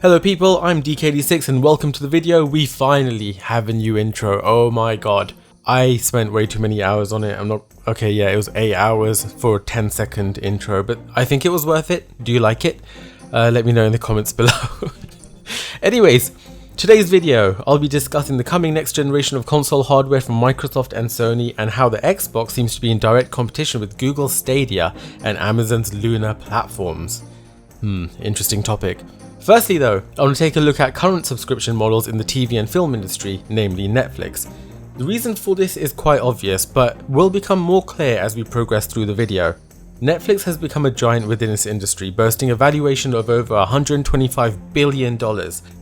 Hello people, I'm DKD6 and welcome to the video. We finally have a new intro. Oh my god. I spent way too many hours on it. It was 8 hours for a 10-second intro, but I think it was worth it. Do you like it? Let me know in the comments below. Anyways, today's video, I'll be discussing the coming next generation of console hardware from Microsoft and Sony and how the Xbox seems to be in direct competition with Google's Stadia and Amazon's Luna platforms. Interesting topic. Firstly though, I want to take a look at current subscription models in the TV and film industry, namely Netflix. The reason for this is quite obvious, but will become more clear as we progress through the video. Netflix has become a giant within its industry, boasting a valuation of over $125 billion.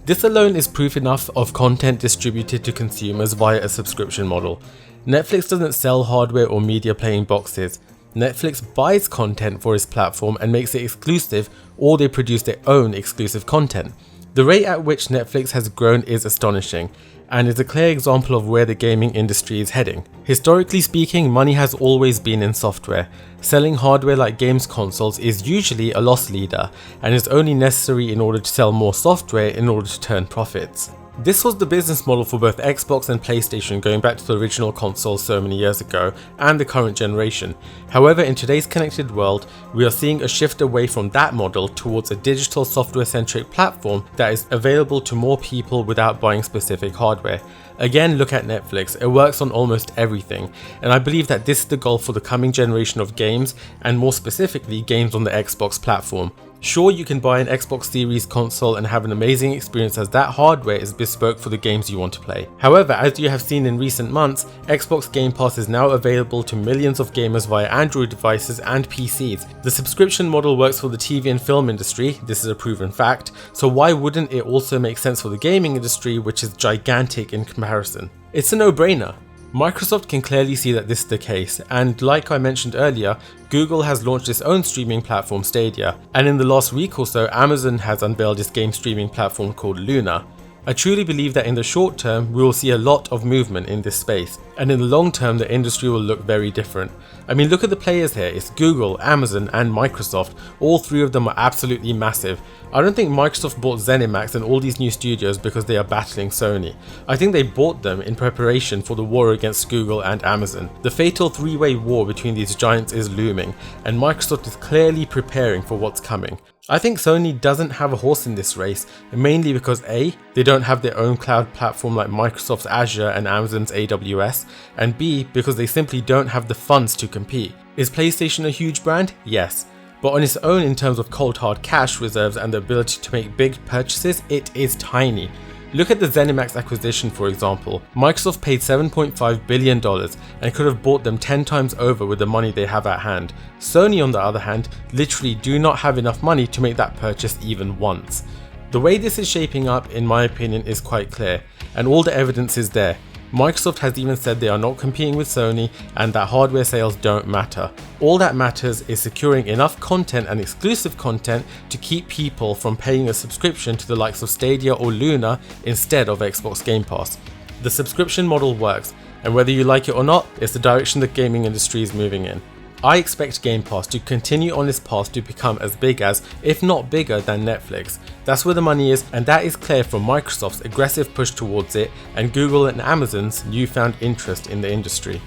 This alone is proof enough of content distributed to consumers via a subscription model. Netflix doesn't sell hardware or media playing boxes. Netflix buys content for its platform and makes it exclusive, or they produce their own exclusive content. The rate at which Netflix has grown is astonishing, and is a clear example of where the gaming industry is heading. Historically speaking, money has always been in software. Selling hardware like games consoles is usually a loss leader, and is only necessary in order to sell more software in order to turn profits. This was the business model for both Xbox and PlayStation going back to the original consoles so many years ago, and the current generation. However, in today's connected world, we are seeing a shift away from that model towards a digital software-centric platform that is available to more people without buying specific hardware. Again, look at Netflix, it works on almost everything, and I believe that this is the goal for the coming generation of games, and more specifically games on the Xbox platform. Sure, you can buy an Xbox Series console and have an amazing experience as that hardware is bespoke for the games you want to play. However, as you have seen in recent months, Xbox Game Pass is now available to millions of gamers via Android devices and PCs. The subscription model works for the TV and film industry, this is a proven fact, so why wouldn't it also make sense for the gaming industry, which is gigantic in comparison? It's a no-brainer. Microsoft can clearly see that this is the case, and like I mentioned earlier, Google has launched its own streaming platform Stadia, and in the last week or so Amazon has unveiled its game streaming platform called Luna. I truly believe that in the short term we will see a lot of movement in this space, and in the long term the industry will look very different. I mean, look at the players here, it's Google, Amazon and Microsoft. All three of them are absolutely massive. I don't think Microsoft bought ZeniMax and all these new studios because they are battling Sony. I think they bought them in preparation for the war against Google and Amazon. The fatal three-way war between these giants is looming, and Microsoft is clearly preparing for what's coming. I think Sony doesn't have a horse in this race, mainly because A, they don't have their own cloud platform like Microsoft's Azure and Amazon's AWS, and B, because they simply don't have the funds to compete. Is PlayStation a huge brand? Yes. But on its own in terms of cold hard cash reserves and the ability to make big purchases, it is tiny. Look at the ZeniMax acquisition for example. Microsoft paid $7.5 billion and could have bought them 10 times over with the money they have at hand. Sony on the other hand literally do not have enough money to make that purchase even once. The way this is shaping up in my opinion is quite clear, and all the evidence is there. Microsoft has even said they are not competing with Sony and that hardware sales don't matter. All that matters is securing enough content and exclusive content to keep people from paying a subscription to the likes of Stadia or Luna instead of Xbox Game Pass. The subscription model works, and whether you like it or not, it's the direction the gaming industry is moving in. I expect Game Pass to continue on its path to become as big as, if not bigger than Netflix. That's where the money is, and that is clear from Microsoft's aggressive push towards it and Google and Amazon's newfound interest in the industry.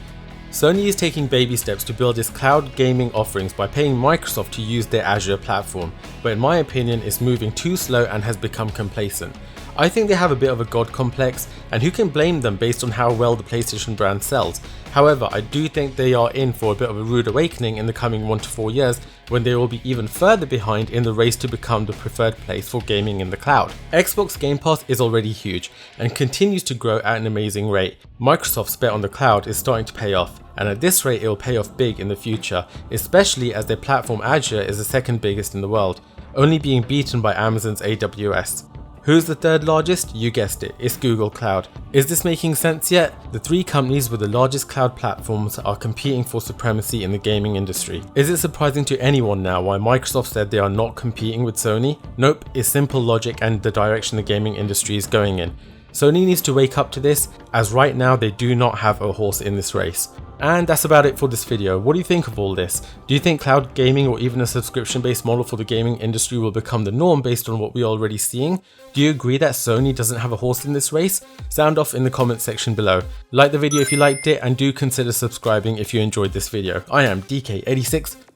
Sony is taking baby steps to build its cloud gaming offerings by paying Microsoft to use their Azure platform, but in my opinion it's moving too slow and has become complacent. I think they have a bit of a god complex, and who can blame them based on how well the PlayStation brand sells. However, I do think they are in for a bit of a rude awakening in the coming 1 to 4 years, when they will be even further behind in the race to become the preferred place for gaming in the cloud. Xbox Game Pass is already huge, and continues to grow at an amazing rate. Microsoft's bet on the cloud is starting to pay off, and at this rate it will pay off big in the future, especially as their platform Azure is the second biggest in the world, only being beaten by Amazon's AWS. Who's the third largest? You guessed it, it's Google Cloud. Is this making sense yet? The three companies with the largest cloud platforms are competing for supremacy in the gaming industry. Is it surprising to anyone now why Microsoft said they are not competing with Sony? Nope, it's simple logic and the direction the gaming industry is going in. Sony needs to wake up to this, as right now they do not have a horse in this race. And that's about it for this video. What do you think of all this? Do you think cloud gaming or even a subscription based model for the gaming industry will become the norm based on what we're already seeing? Do you agree that Sony doesn't have a horse in this race? Sound off in the comment section below. Like the video if you liked it, and do consider subscribing if you enjoyed this video. I am DK86.